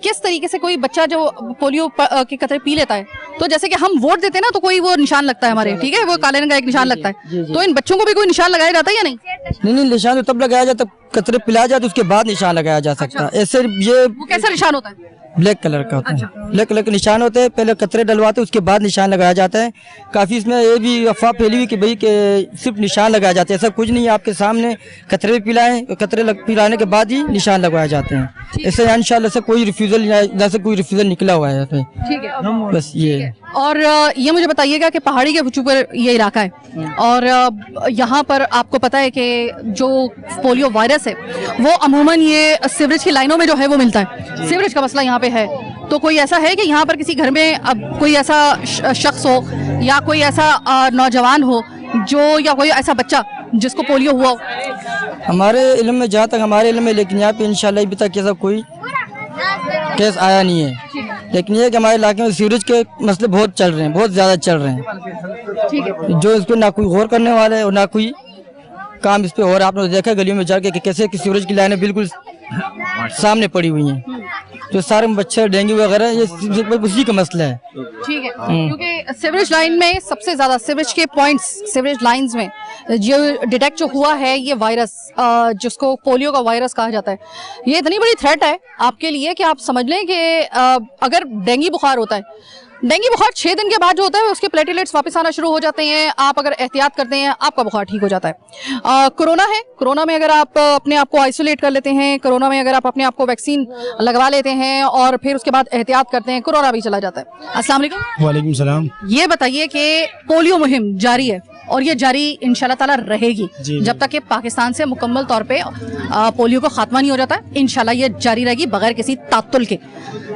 किस तरीके से कोई बच्चा जो पोलियो के कतरे पी लेता है, तो जैसे कि हम वोट देते हैं ना, तो कोई वो निशान लगता है हमारे, ठीक है, वो काले रंग का एक निशान लगता है, तो इन बच्चों को भी कोई निशान लगाया जाता है या नहीं? नहीं, निशान तो तब लगाया जाता, कतरे पिलाया जाता, उसके बाद निशान लगाया जा सकता है। ऐसे ये वो कैसा निशान होता है? ब्लैक कलर का होता है, ब्लैक कलर के निशान होते हैं, पहले कतरे डलवाते हैं, उसके बाद निशान लगाया जाता है। काफ़ी इसमें ये भी अफवाह फैली हुई कि भाई के सिर्फ निशान लगाए जाते हैं, ऐसा कुछ नहीं है। आपके सामने कतरे भी पिलाएं, कतरे पिलाने के बाद ही निशान लगाए जाते हैं। इससे इंशाल्लाह से कोई रिफ्यूज़ल या से कोई रिफ्यूज़ल निकला हुआ है, ठीक है, बस ये। और ये मुझे बताइएगा कि पहाड़ी के ऊपर ये इलाका है और यहाँ पर आपको पता है कि जो पोलियो वायरस है वो अमूमन ये सीवरेज की लाइनों में जो है वो मिलता है, सीवरेज का मसला यहाँ पे है। तो कोई ऐसा है कि यहाँ पर किसी घर में अब कोई ऐसा शख्स हो या कोई ऐसा नौजवान हो जो, या कोई ऐसा बच्चा जिसको पोलियो हुआ हो? हमारे इल्म में, जहाँ तक हमारे इल्म में, लेकिन यहाँ पे इंशाल्लाह अभी तक ऐसा कोई केस आया नहीं है। लेकिन ये कि हमारे इलाके में सीवरेज के मसले बहुत चल रहे हैं, बहुत ज़्यादा चल रहे हैं, ठीक है, जो इस पर ना कोई गौर करने वाला है और ना कोई काम इस पे हो रहा है। आपने देखा गलियों में जाके कि कैसे कि सीवरेज की लाइनें बिल्कुल सामने पड़ी हुई हैं, जो सारे मच्छर डेंगू वगैरह ये उसी का मसला है। ठीक है, क्योंकि सीवरेज लाइन में सबसे ज्यादा सीवरेज के पॉइंट्स, सीवरेज लाइंस में जो डिटेक्ट जो हुआ है ये वायरस, जिसको पोलियो का वायरस कहा जाता है, ये इतनी बड़ी थ्रेट है आपके लिए कि आप समझ लें कि अगर डेंगू बुखार होता है, डेंगू बुखार 6 दिन के बाद जो होता है उसके प्लेटलेट्स वापस आना शुरू हो जाते हैं। आप अगर एहतियात करते हैं आपका बुखार ठीक हो जाता है। कोरोना है, कोरोना में अगर आप अपने आप को आइसोलेट कर लेते हैं, कोरोना में अगर आप अपने आप को वैक्सीन लगवा लेते हैं और फिर उसके बाद एहतियात करते हैं, कोरोना भी चला जाता है। अस्सलाम वालेकुम। वालेकुम सलाम। ये बताइए कि पोलियो मुहिम जारी है और ये जारी इंशाल्लाह ताला रहेगी जब तक कि पाकिस्तान से मुकम्मल तौर पे पोलियो का खात्मा नहीं हो जाता है। इंशाल्लाह ये जारी रहेगी बगैर किसी तात्तुल के।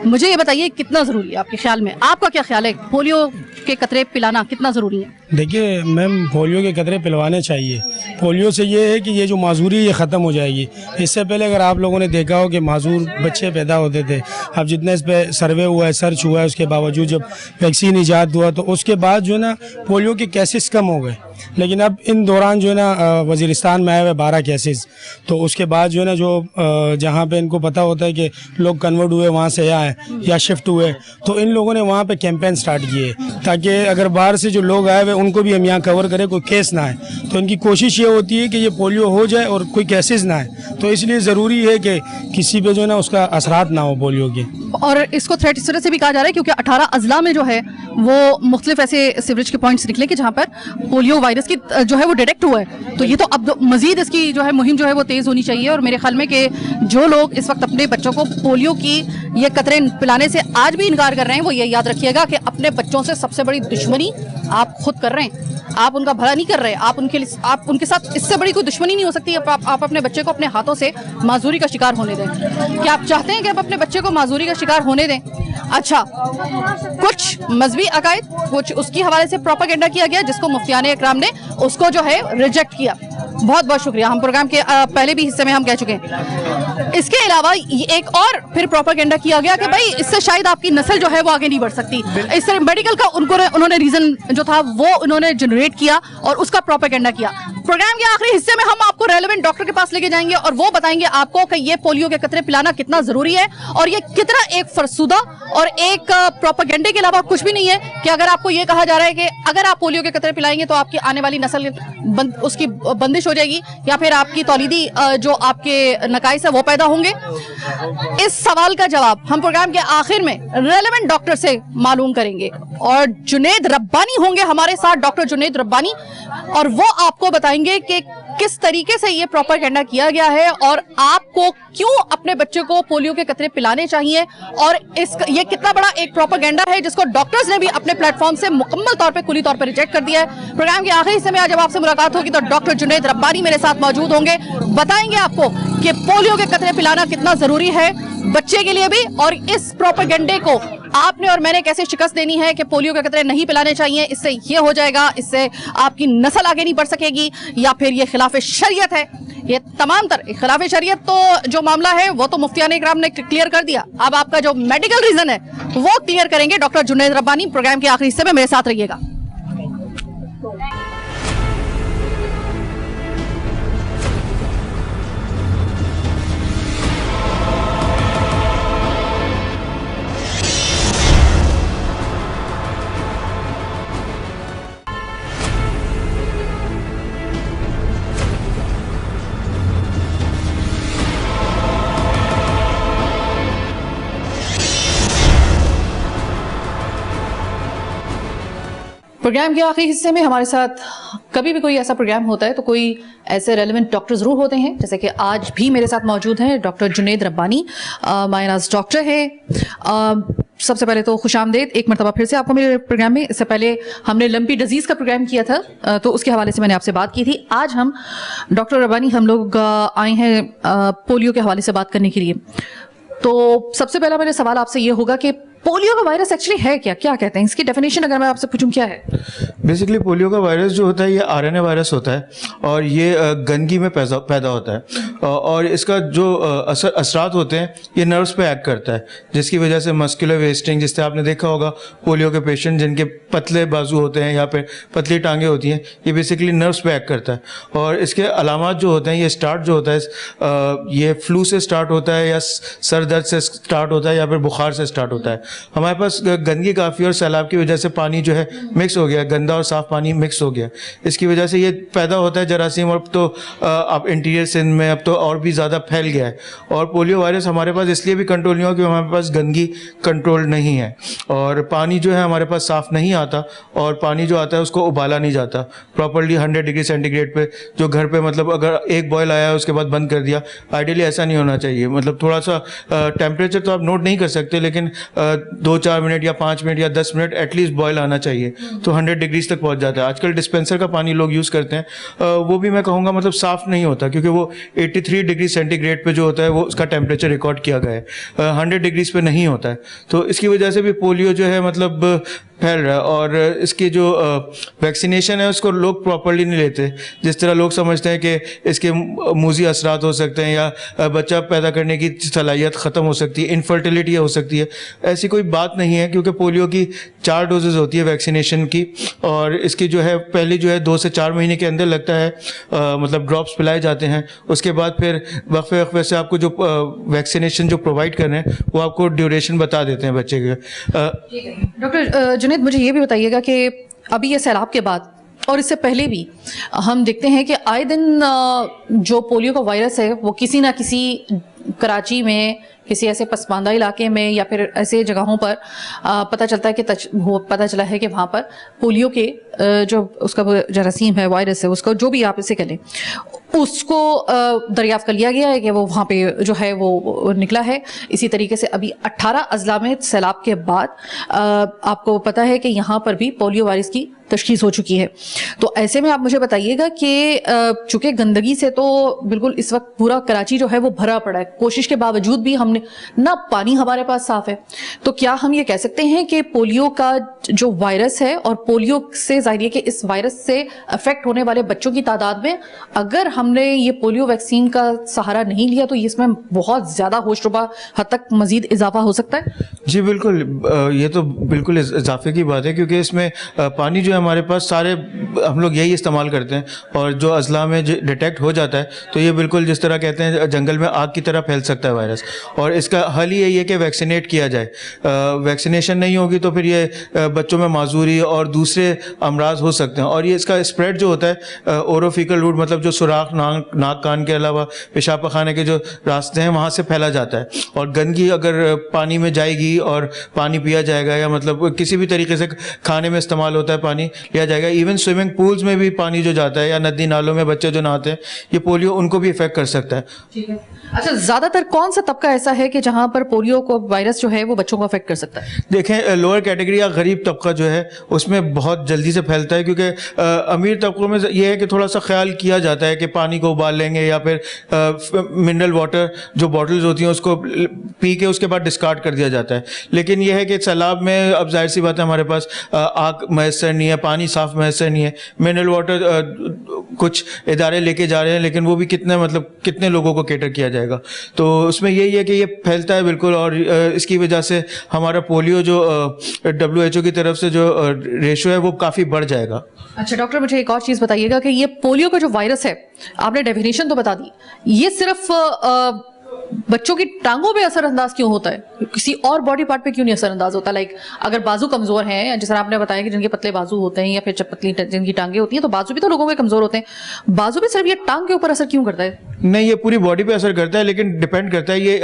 मुझे ये बताइए कितना ज़रूरी है आपके ख्याल में, आपका क्या ख्याल है, पोलियो के कतरे पिलाना कितना ज़रूरी है? देखिए मैम, पोलियो के कतरे पिलवाने चाहिए। पोलियो से ये है कि ये जो माजूरी ये ख़त्म हो जाएगी। इससे पहले अगर आप लोगों ने देखा हो कि माजूर बच्चे पैदा होते थे, अब जितना इस पर सर्वे हुआ है, सर्च हुआ है, उसके बावजूद जब वैक्सीन ईजाद हुआ तो उसके बाद जो है ना पोलियो के केसेस कम हो गए। लेकिन अब इन दौरान जो है ना वज़ीरिस्तान में आए हुए 12 केसेस, तो उसके बाद जो है ना जो जहाँ पे इनको पता होता है कि लोग कन्वर्ट हुए वहाँ से आए या शिफ्ट हुए, तो इन लोगों ने वहाँ पे कैंपेन स्टार्ट किए ताकि अगर बाहर से जो लोग आए हुए उनको भी हम यहाँ कवर करें, कोई केस ना आए। तो इनकी कोशिश ये होती है कि ये पोलियो हो जाए और कोई केसेस ना आए। तो इसलिए ज़रूरी है कि किसी पे जो है ना उसका असरात ना हो पोलियो के। और इसको थ्रेट इस तरह से भी कहा जा रहा है क्योंकि 18 अजला में जो है वो मुख्तलिफ ऐसे सीवरेज के पॉइंट्स निकले कि जहाँ पर पोलियो वायरस की जो है वो डिटेक्ट हुआ है। तो ये तो अब मजीद इसकी जो है मुहिम जो है वो तेज़ होनी चाहिए। और मेरे ख्याल में कि जो लोग इस वक्त अपने बच्चों को पोलियो की ये कतरे पिलाने से आज भी इनकार कर रहे हैं, वो ये याद रखिएगा कि अपने बच्चों से सबसे बड़ी दुश्मनी आप खुद कर रहे हैं। आप उनका भला नहीं कर रहे, आप उनके साथ इससे बड़ी कोई दुश्मनी नहीं हो सकती। आप अपने बच्चे को अपने हाथों से माजूरी का शिकार होने दें। क्या आप चाहते हैं कि आप अपने बच्चे को माजूरी का शिकार होने दें? अच्छा, कुछ मजहबी अकायद, कुछ उसकी हवाले से प्रोपेगेंडा किया गया जिसको मुफ्तियाने इकराम ने उसको जो है रिजेक्ट किया। बहुत बहुत शुक्रिया, हम प्रोग्राम के पहले भी हिस्से में हम कह चुके हैं। इसके अलावा एक और फिर प्रोपेगेंडा किया गया कि भाई इससे शायद आपकी नस्ल जो है वो आगे नहीं बढ़ सकती। इससे मेडिकल का उन्होंने रीजन जो था वो उन्होंने जनरेट किया और उसका प्रोपेगेंडा किया। प्रोग्राम के आखिरी हिस्से में हम आपको रेलेवेंट डॉक्टर के पास लेके जाएंगे और वो बताएंगे आपको कि ये पोलियो के कतरे पिलाना कितना जरूरी है और ये कितना एक फरसुदा और एक प्रोपेगेंडे के अलावा कुछ भी नहीं है। कि अगर आपको ये कहा जा रहा है कि अगर आप पोलियो के कतरे पिलाएंगे तो आपकी आने वाली नस्ल उसकी बंदिश हो जाएगी या फिर आपकी तौलीदी जो आपके नकाइस है वो पैदा होंगे, इस सवाल का जवाब हम प्रोग्राम के आखिर में रेलेवेंट डॉक्टर से मालूम करेंगे। और जुनैद रब्बानी होंगे हमारे साथ, डॉक्टर जुनैद रब्बानी, और वो आपको बताएंगे कि किस तरीके से ये प्रोपेगेंडा किया गया है और आपको क्यों अपने बच्चे को पोलियो के कतरे पिलाने चाहिए, और ये कितना बड़ा एक प्रोपेगेंडा है जिसको डॉक्टर्स ने भी अपने प्लेटफॉर्म से मुकम्मल तौर पे खुली तौर पे रिजेक्ट कर दिया है। प्रोग्राम के आखिरी हिस्से में आज जब आपसे मुलाकात होगी तो डॉक्टर जुनैद रब्बानी मेरे साथ मौजूद होंगे, बताएंगे आपको कि पोलियो के कतरे पिलाना कितना जरूरी है बच्चे के लिए भी, और इस प्रोपेगेंडे को आपने और मैंने कैसे शिकस्त देनी है कि पोलियो के कतरे नहीं पिलाने चाहिए, इससे ये हो जाएगा, इससे आपकी नस्ल आगे नहीं बढ़ सकेगी, या फिर ये खिलाफ शरीयत है। ये तमाम तरह खिलाफ शरीयत तो जो मामला है वो तो मुफ्तियान इकराम ने क्लियर कर दिया, अब आपका जो मेडिकल रीजन है वो क्लियर करेंगे डॉक्टर जुनैद रब्बानी। प्रोग्राम के आखिरी हिस्से में मेरे साथ रहिएगा। प्रोग्राम के आखिरी हिस्से में हमारे साथ कभी भी कोई ऐसा प्रोग्राम होता है तो कोई ऐसे रेलेवेंट डॉक्टर जरूर होते हैं, जैसे कि आज भी मेरे साथ मौजूद हैं डॉक्टर जुनैद रब्बानी, मायनाज डॉक्टर है। सबसे पहले तो खुशामदेद एक मरतबा फिर से आपको मेरे प्रोग्राम में। इससे पहले हमने लंपी डिजीज का प्रोग्राम किया था तो उसके हवाले से मैंने आपसे बात की थी। आज हम डॉक्टर रब्बानी हम लोग आए हैं पोलियो के हवाले से बात करने के लिए। तो सबसे पहला मेरा सवाल आपसे ये होगा कि पोलियो का वायरस एक्चुअली है क्या, क्या कहते हैं इसकी डेफिनेशन अगर मैं आपसे पूछूं क्या है? बेसिकली पोलियो का वायरस जो होता है ये आरएनए वायरस होता है और ये गंदगी में पैदा होता है और इसका जो असरात होते हैं ये नर्व्स पे एक्ट करता है, जिसकी वजह से मस्कुलर वेस्टिंग, जिससे आपने देखा होगा पोलियो के पेशेंट जिनके पतले बाजू होते हैं या फिर पतली टांगे होती हैं, ये बेसिकली नर्व्स पे एक्ट करता है। और इसके अलामात जो होते हैं, ये स्टार्ट जो होता है ये फ्लू से स्टार्ट होता है या सर दर्द से स्टार्ट होता है या फिर बुखार से स्टार्ट होता है। हमारे पास गंदगी काफ़ी और सैलाब की वजह से पानी जो है मिक्स हो गया, गंदा और साफ पानी मिक्स हो गया, इसकी वजह से ये पैदा होता है जरासीम। और तो अब इंटीरियर सिंध में अब तो और भी ज़्यादा फैल गया है। और पोलियो वायरस हमारे पास इसलिए भी कंट्रोल नहीं हुआ क्योंकि हमारे पास गंदगी कंट्रोल नहीं है और पानी जो है हमारे पास साफ़ नहीं आता, और पानी जो आता है उसको उबाला नहीं जाता प्रॉपरली 100 डिग्री सेंटीग्रेड पे। जो घर पे मतलब अगर एक बॉयल आया उसके बाद बंद कर दिया, आइडियली ऐसा नहीं होना चाहिए। मतलब थोड़ा सा टेम्परेचर तो आप नोट नहीं कर सकते, लेकिन 2-4 मिनट या 5 मिनट या 10 मिनट एटलीस्ट बॉयल आना चाहिए, तो 100 डिग्रीज तक पहुंच जाता है। आजकल डिस्पेंसर का पानी लोग यूज़ करते हैं, वो भी मैं कहूँगा मतलब साफ़ नहीं होता, क्योंकि वो 83 डिग्री सेंटीग्रेड पे जो होता है वो उसका टेम्परेचर रिकॉर्ड किया गया है, 100 डिग्रीज पे नहीं होता है। तो इसकी वजह से भी पोलियो जो है मतलब फैल रहा है। और इसकी जो वैक्सीनेशन है उसको लोग प्रॉपरली नहीं लेते। जिस तरह लोग समझते हैं कि इसके मूजी असरात हो सकते हैं या बच्चा पैदा करने की सलाहियत ख़त्म हो सकती है, इनफर्टिलिटी हो सकती है, ऐसी कोई बात नहीं है, क्योंकि पोलियो की 4 डोजेज़ होती है वैक्सीनेशन की। और इसकी जो है पहली जो है 2 से 4 महीने के अंदर लगता है मतलब ड्रॉप्स पिलाए जाते हैं। उसके बाद फिर वक्फे से आपको जो वैक्सीनेशन जो प्रोवाइड कर रहे हैं वो आपको ड्यूरेशन बता देते हैं बच्चे के। डॉक्टर जुनैद मुझे ये भी बताइएगा कि अभी ये सैलाब के बाद और इससे पहले भी हम देखते हैं कि आए दिन जो पोलियो का वायरस है वो किसी ना किसी कराची में, किसी ऐसे पसमानदा इलाके में या फिर ऐसे जगहों पर पता चलता है कि पता चला है कि वहाँ पर पोलियो के जो उसका जरासीम है, वायरस है, उसका जो भी आप इसे कहें, उसको दरियाफ्त कर लिया गया है कि वो वहाँ पे जो है वो निकला है। इसी तरीके से अभी 18 अजला में सैलाब के बाद आपको पता है कि यहाँ पर भी पोलियो वायरस की तशखीस हो चुकी है। तो ऐसे में आप मुझे बताइएगा कि चूंकि गंदगी से तो बिल्कुल इस वक्त पूरा कराची जो है वो भरा पड़ा है, कोशिश के बावजूद भी हमने ना पानी हमारे पास साफ है, तो क्या हम ये कह सकते हैं कि पोलियो का जो वायरस है और पोलियो से जाहिर है कि इस वायरस से अफेक्ट होने वाले बच्चों की तादाद में अगर हमने ये पोलियो वैक्सीन का सहारा नहीं लिया तो इसमें बहुत ज्यादा होशरुबा हद तक मजीद इजाफा हो सकता है? जी बिल्कुल, ये तो बिल्कुल इजाफे की बात है, क्योंकि इसमें पानी जो है हमारे पास सारे हम लोग यही इस्तेमाल करते हैं और जो अजला में डिटेक्ट हो जाता है तो ये बिल्कुल जिस तरह कहते हैं जंगल में आग की तरह फैल सकता है वायरस। और और इसका हल ही यही है कि वैक्सीनेट किया जाए। वैक्सीनेशन नहीं होगी तो फिर ये बच्चों में माजूरी और दूसरे अमराज हो सकते हैं, और ये इसका स्प्रेड जो होता है ओरोफिकल रूट, मतलब जो सुराख नाक कान के अलावा पेशाब पखाने के जो रास्ते हैं वहाँ से फैला जाता है। और गंदगी अगर पानी में जाएगी और पानी पिया जाएगा, या मतलब किसी भी तरीके से खाने में इस्तेमाल होता है पानी लिया जाएगा, इवन स्विमिंग पूल्स में भी पानी जो जाता है या नदी नालों में बच्चे जो नहाते हैं, ये पोलियो उनको भी इफेक्ट कर सकता है। ठीक है। अच्छा, ज्यादातर कौन सा तबका ऐसा है कि जहां पर पोलियो को वायरस जो है वो बच्चों को अफेक्ट कर सकता है? देखें, लोअर कैटेगरी या गरीब तबका जो है उसमें बहुत जल्दी से फैलता है, क्योंकि अमीर तबकों में ये है कि थोड़ा सा ख्याल किया जाता है कि पानी को उबाल लेंगे या फिर मिनरल वाटर जो बॉटल्स होती हैं उसको पी के उसके बाद डिस्कार्ड कर दिया जाता है। लेकिन यह है कि सैलाब में अब जाहिर सी बात है हमारे पास आग मैसर नहीं है, पानी साफ मैसर नहीं है। मिनरल वाटर कुछ इदारे लेके जा रहे हैं, लेकिन वो भी कितने लोगों को कैटर किया जाएगा। तो उसमें यही है कि ये फैलता है बिल्कुल, और इसकी वजह से हमारा पोलियो जो WHO की तरफ से जो रेशो है वो काफ़ी बढ़ जाएगा। अच्छा डॉक्टर, मुझे एक और चीज बताइएगा कि ये पोलियो का जो वायरस है, आपने डेफिनेशन तो बता दी, ये सिर्फ बच्चों की टांगों पे असरअंदाज क्यों होता है, किसी और बॉडी पार्ट पे क्यों नहीं असरअंदाज होता? लाइक अगर बाजू कमजोर हैं, जैसे आपने बताया कि जिनके पतले बाजू होते हैं या फिर पतली जिनकी टांगे होती हैं, तो बाजू भी तो लोगों के कमजोर होते हैं, बाजू पे सिर्फ ये टांग के ऊपर असर क्यों करता है? नहीं, ये पूरी बॉडी पे असर करता है, लेकिन डिपेंड करता है ये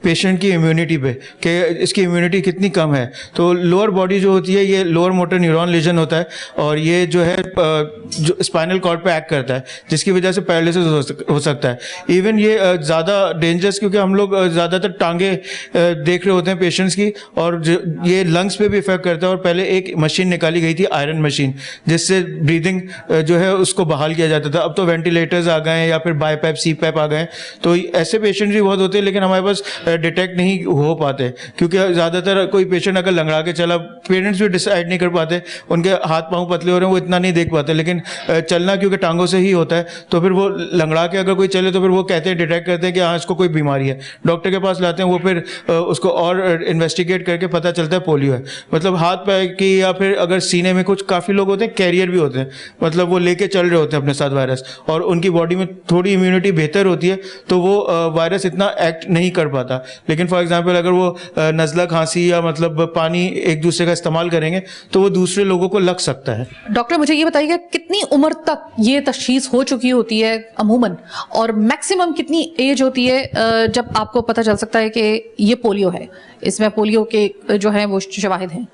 पेशेंट की इम्यूनिटी पे कि इसकी इम्यूनिटी कितनी कम है। तो लोअर बॉडी जो होती है, ये लोअर मोटर न्यूरॉन लीजन होता है, और ये जो है जो स्पाइनल कॉर्ड पे एक्ट करता है, जिसकी वजह से पैरालिसिस हो सकता है। इवन ये ज़्यादा डेंजरस, क्योंकि हम लोग ज़्यादातर टांगे देख रहे होते हैं पेशेंट्स की, और ये लंग्स पे भी इफेक्ट करता है। और पहले एक मशीन निकाली गई थी, आयरन मशीन, जिससे ब्रीदिंग जो है उसको बहाल किया जाता था। अब तो वेंटिलेटर्स आ गए हैं या फिर बाईपैप सीपैप आ गए हैं, तो ऐसे पेशेंट्स भी बहुत होते हैं, लेकिन हमारे पास डिटेक्ट नहीं हो पाते, क्योंकि ज़्यादातर कोई पेशेंट अगर लंगड़ा के चला, पेरेंट्स भी डिसाइड नहीं कर पाते, उनके हाथ पाँव पतले हो रहे हैं, वो इतना नहीं देख पाते। लेकिन चलना क्योंकि टांगों से ही होता है, तो फिर वो लंगड़ा के अगर कोई चले तो फिर वो कहते हैं, डिटेक्ट करते हैं कि हाँ इसको कोई बीमारी है, डॉक्टर के पास लाते हैं, वो फिर उसको और इन्वेस्टिगेट करके पता चलता है पोलियो है। मतलब हाथ पैर की, या फिर अगर सीने में कुछ, काफ़ी लोग होते हैं कैरियर भी होते हैं, मतलब वो लेके चल रहे होते हैं अपने साथ वायरस, और उनकी बॉडी में थोड़ी इम्यूनिटी बेहतर होती है, तो वो वायरस इतना एक्ट नहीं कर पाता। लेकिन फॉर एग्जांपल अगर वो नज़ला, खांसी या मतलब पानी एक दूसरे का इस्तेमाल करेंगे तो वो दूसरे लोगों को लग सकता है। डॉक्टर, मुझे ये बताइएगा कितनी उम्र तक ये तशखीस हो चुकी होती है अमूमन, और मैक्सिमम कितनी एज होती है जब आपको पता चल सकता है कि ये पोलियो है, इसमें पोलियो के जो है वो शवाहिद हैं?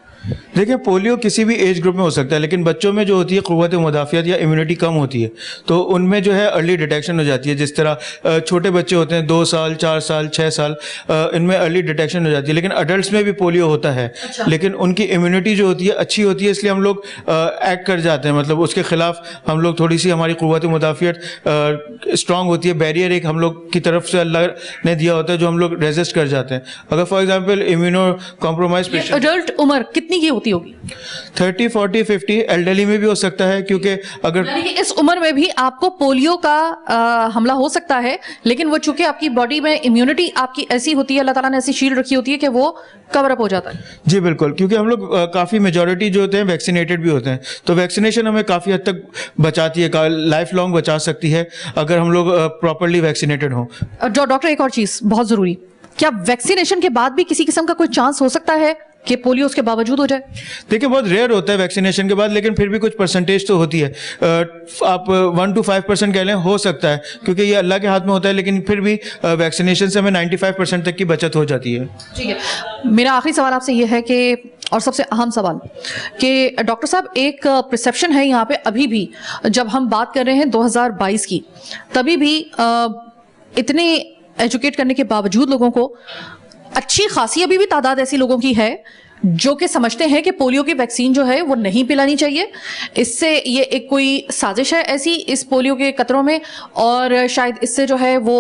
देखिए, पोलियो किसी भी एज ग्रुप में हो सकता है, लेकिन बच्चों में जो होती है क़ुव्वत मुदाफ़ियत या इम्यूनिटी कम होती है, तो उनमें जो है अर्ली डिटेक्शन हो जाती है। जिस तरह छोटे बच्चे होते हैं 2 साल, 4 साल, 6 साल, इनमें अर्ली डिटेक्शन हो जाती है। लेकिन अडल्ट में भी पोलियो होता है, लेकिन उनकी इम्यूनिटी जो होती है अच्छी होती है, इसलिए हम लोग एक्ट कर जाते हैं, मतलब उसके खिलाफ हम लोग थोड़ी सी, हमारी क़ुव्वत मुदाफ़ियत स्ट्रांग होती है। बैरियर एक हम लोग की तरफ से अल्लाह ने दिया होता है, जो हम लोग रेजिस्ट कर जाते हैं। अगर for example immuno compromise patient, adult उम्र कितनी की होती होगी? 30, 40, 50, एल्डरली में भी हो सकता है, क्योंकि अगर यानी कि इस उम्र में भी आपको पोलियो का हमला हो सकता है, लेकिन वो चूंकि आपकी बॉडी में इम्यूनिटी आपकी ऐसी होती है, अल्लाह ताला ने ऐसी शील्ड रखी होती है कि वो कवर अप हो जाता है। जी बिल्कुल, क्योंकि हम लोग काफ़ी मेजॉरिटी जो होते हैं वैक्सीनेटेड भी होते हैं, तो वैक्सीनेशन हमें काफ़ी हद तक बचाती है, लाइफ लॉन्ग बचा सकती है अगर हम लोग प्रॉपरली वैक्सीनेटेड हों। डॉक्टर, एक और चीज बहुत जरूरी, क्या वैक्सीनेशन के बाद भी किसी किस्म का कोई चांस हो सकता है कि पोलियो उसके बावजूद हो जाए? देखिए, बहुत रेयर होता है वैक्सीनेशन के बाद, लेकिन फिर भी कुछ परसेंटेज तो होती है। आप 1 to 5% कह लें, हो सकता है, क्योंकि ये अल्लाह के हाथ में होता है, लेकिन फिर भी वैक्सीनेशन से हमें 95% तक की बचत हो जाती है। ठीक है, मेरा आखिरी सवाल आपसे ये है कि, और सबसे अहम सवाल, कि डॉक्टर साहब एक परसेप्शन है यहाँ पे अभी भी, जब हम बात कर रहे हैं 2022 की, तभी भी इतने एजुकेट करने के बावजूद लोगों को अच्छी खासी अभी भी तादाद ऐसी लोगों की है जो कि समझते हैं कि पोलियो की वैक्सीन जो है वो नहीं पिलानी चाहिए, इससे ये एक कोई साजिश है ऐसी इस पोलियो के कतरों में, और शायद इससे जो है वो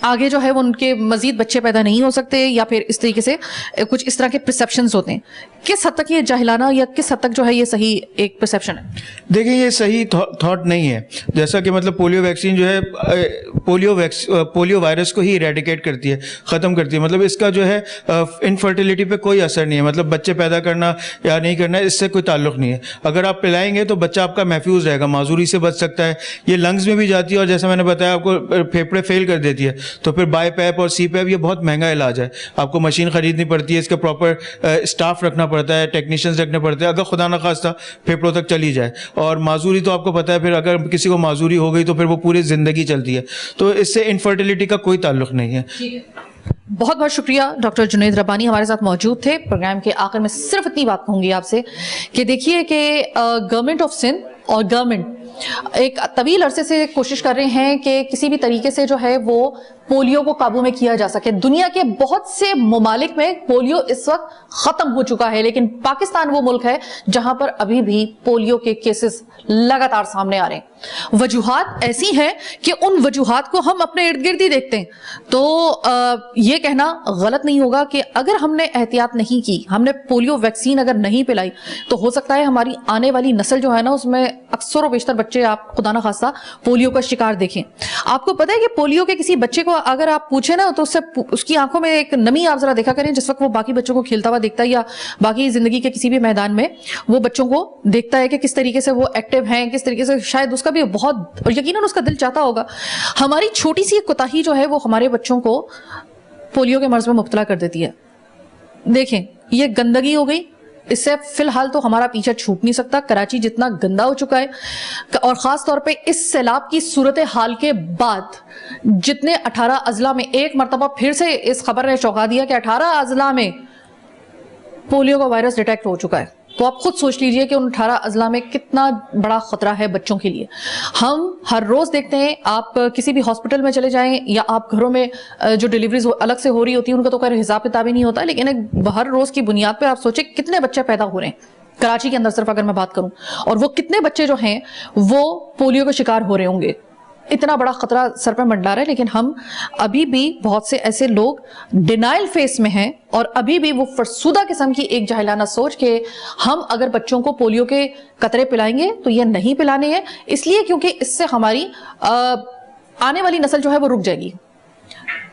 आगे जो है वो उनके मजीद बच्चे पैदा नहीं हो सकते, या फिर इस तरीके से कुछ इस तरह के परसेप्शंस होते हैं। किस हद तक ये जाहिलाना, या किस हद तक जो है ये सही एक परसेप्शन है? देखिए, ये सही थॉट नहीं है। जैसा कि मतलब पोलियो वैक्सीन जो है पोलियो वायरस को ही इरेडिकेट करती है, ख़त्म करती है। मतलब इसका जो है इनफर्टिलिटी पे कोई असर नहीं है, मतलब बच्चे पैदा करना या नहीं करना इससे कोई ताल्लुक़ नहीं है। अगर आप पिलाएंगे तो बच्चा आपका महफूज रहेगा, माजूरी से बच सकता है। ये लंग्स में भी जाती है, और जैसा मैंने बताया आपको फेफड़े फेल कर देती है, तो फिर बाई पैप और सी पैप ये बहुत महंगा इलाज है, आपको मशीन ख़रीदनी पड़ती है, इसका प्रॉपर स्टाफ रखना पड़ता है, टेक्नीशियंस रखने पड़ते हैं, अगर खुदा न खास्ता फेफड़ों तक चली जाए। और माजूरी तो आपको पता है, फिर अगर किसी को माजूरी हो गई तो फिर वो पूरी ज़िंदगी चलती है, तो इससे इनफर्टिलिटी का कोई ताल्लुक़ नहीं है। बहुत बहुत शुक्रिया डॉक्टर जुनैद रब्बानी हमारे साथ मौजूद थे। प्रोग्राम के आखिर में सिर्फ इतनी बात कहूंगी आपसे कि देखिए कि गवर्नमेंट ऑफ सिंध और गवर्नमेंट एक तवील अरसे से कोशिश कर रहे हैं कि किसी भी तरीके से जो है वो पोलियो को काबू में किया जा सके। दुनिया के बहुत से ममालिक में पोलियो इस वक्त खत्म हो चुका है, लेकिन पाकिस्तान वो मुल्क है जहां पर अभी भी पोलियो के केसेस लगातार सामने आ रहे हैं। वजूहात ऐसी हैं कि उन वजूहात को हम अपने इर्द गिर्द ही देखते हैं। तो ये कहना गलत नहीं होगा कि अगर हमने एहतियात नहीं की, हमने पोलियो वैक्सीन अगर नहीं पिलाई, तो हो सकता है हमारी आने वाली नस्ल जो है ना उसमें अक्सर और बेशतर बच्चे आप खुदा ना खास्ता पोलियो का शिकार देखें। आपको पता है कि पोलियो के किसी बच्चे को अगर आप पूछे ना तो उसकी आंखों में एक नमी आप जरा देखा करें जिस वक्त वो बाकी बच्चों को खेलता हुआ देखता है या बाकी जिंदगी के किसी भी मैदान में वो बच्चों को देखता है कि किस तरीके से वो एक्टिव हैं, किस तरीके से शायद उसका भी बहुत और यकीनन उसका दिल चाहता होगा। हमारी छोटी सी कोताही जो है वो हमारे बच्चों को पोलियो के मर्ज में मुब्तला कर देती है। देखें, ये गंदगी हो गई, इससे फिलहाल तो हमारा पीछा छूट नहीं सकता। कराची जितना गंदा हो चुका है और खास तौर पे इस सैलाब की सूरत हाल के बाद जितने 18 अजला में एक मरतबा फिर से इस खबर ने चौंका दिया कि 18 अजला में पोलियो का वायरस डिटेक्ट हो चुका है। तो आप खुद सोच लीजिए कि उन 18 अजला में कितना बड़ा खतरा है बच्चों के लिए। हम हर रोज देखते हैं, आप किसी भी हॉस्पिटल में चले जाएं या आप घरों में जो डिलीवरीज अलग से हो रही होती है उनका तो खैर हिसाब किताब ही नहीं होता, लेकिन एक हर रोज की बुनियाद पर आप सोचें कितने बच्चे पैदा हो रहे हैं कराची के अंदर सिर्फ अगर मैं बात करूं, और वो कितने बच्चे जो हैं वो पोलियो के शिकार हो रहे होंगे। इतना बड़ा खतरा सर पर मंडरा रहा है, लेकिन हम अभी भी बहुत से ऐसे लोग डिनाइल फेस में हैं और अभी भी वो फरसुदा किस्म की एक जाहिलाना सोच के हम अगर बच्चों को पोलियो के कतरे पिलाएंगे तो ये नहीं पिलाने हैं, इसलिए क्योंकि इससे हमारी आने वाली नस्ल जो है वो रुक जाएगी।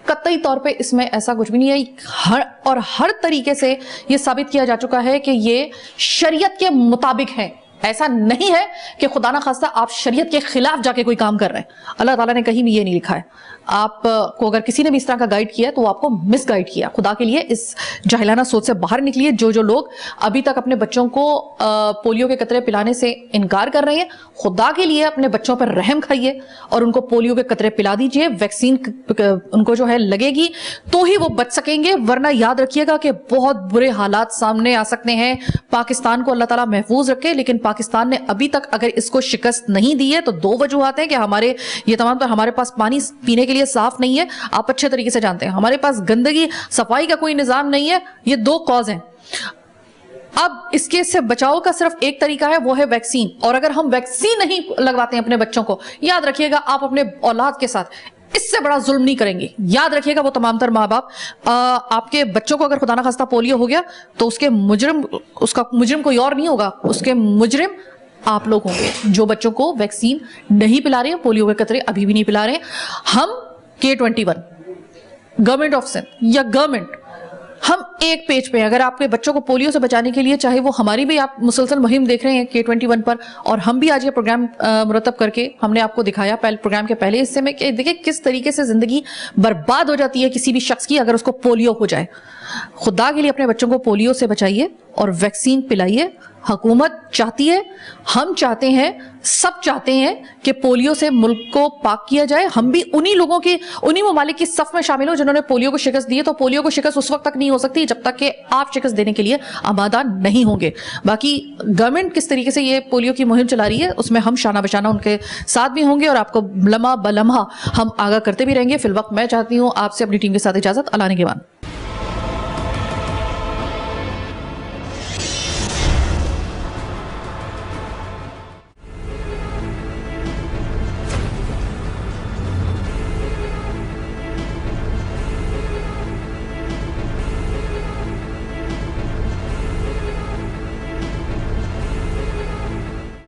कतई तौर पे इसमें ऐसा कुछ भी नहीं है। हर तरीके से ये साबित किया जा चुका है कि ये शरीयत के मुताबिक है। ऐसा नहीं है कि खुदा ना खास्ता आप शरीयत के खिलाफ जाके कोई काम कर रहे हैं। अल्लाह ताला ने कहीं भी ये नहीं लिखा है। आपको अगर किसी ने भी इस तरह का गाइड किया तो आपको मिस गाइड किया। खुदा के लिए इस जाहिलाना सोच से बाहर निकलिए। जो लोग अभी तक अपने बच्चों को पोलियो के कतरे पिलाने से इनकार कर रहे हैं, खुदा के लिए अपने बच्चों पर रहम खाइए और उनको पोलियो के कतरे पिला दीजिए। वैक्सीन उनको जो है लगेगी तो ही वो बच सकेंगे, वरना याद रखिएगा कि बहुत बुरे हालात सामने आ सकते हैं। पाकिस्तान को अल्लाह ताला महफूज रखे, लेकिन पाकिस्तान ने अभी तक अगर इसको शिकस्त नहीं दी है तो दो वजूहात हैं कि हमारे ये तमाम तो हमारे पास पानी पीने के लिए साफ नहीं है, आप अच्छे तरीके से जानते हैं। हमारे पास गंदगी सफाई का कोई निजाम नहीं है। ये दो कॉज हैं। अब इसके से बचाव का सिर्फ एक तरीका है, वो है वैक्सीन। और अगर हम वैक्सीन नहीं लगवाते हैं अपने बच्चों को, याद रखिएगा आप अपने औलाद के साथ इससे बड़ा जुल्म नहीं करेंगे। याद रखिएगा वो तमाम तर माँ बाप आपके बच्चों को अगर खुदा ना खास्ता पोलियो हो गया तो उसका मुजरिम कोई और नहीं होगा, उसके मुजरिम आप लोग होंगे जो बच्चों को वैक्सीन नहीं पिला रहे हैं, पोलियो के कतरे अभी भी नहीं पिला रहे हैं। हम K21 गवर्नमेंट ऑफ सिंध या गवर्नमेंट हम एक पेज पे, अगर आपके बच्चों को पोलियो से बचाने के लिए, चाहे वो हमारी भी आप मुसलसल मुहिम देख रहे हैं K21 पर, और हम भी आज ये प्रोग्राम मुरतब करके हमने आपको दिखाया प्रोग्राम के पहले हिस्से में कि देखिए किस तरीके से जिंदगी बर्बाद हो जाती है किसी भी शख्स की अगर उसको पोलियो हो जाए। खुदा के लिए अपने बच्चों को पोलियो से बचाइए और वैक्सीन पिलाइए। हुकूमत चाहती है, हम चाहते हैं, सब चाहते हैं कि पोलियो से मुल्क को पाक किया जाए। हम भी उन्हीं ममालिक की सफ में शामिल हो जिन्होंने पोलियो को शिकस्त दी है। तो पोलियो को शिकस्त उस वक्त तक नहीं हो सकती जब तक कि आप शिकस्त देने के लिए आमादा नहीं होंगे। बाकी गवर्नमेंट किस तरीके से ये पोलियो की मुहिम चला रही है उसमें हम शाना बशाना उनके साथ भी होंगे और आपको लम्हा बलम्हा हम आगाह करते भी रहेंगे। फिल वक्त मैं चाहती हूँ आपसे अपनी टीम के साथ इजाजत। अल्लाह ने के बाद।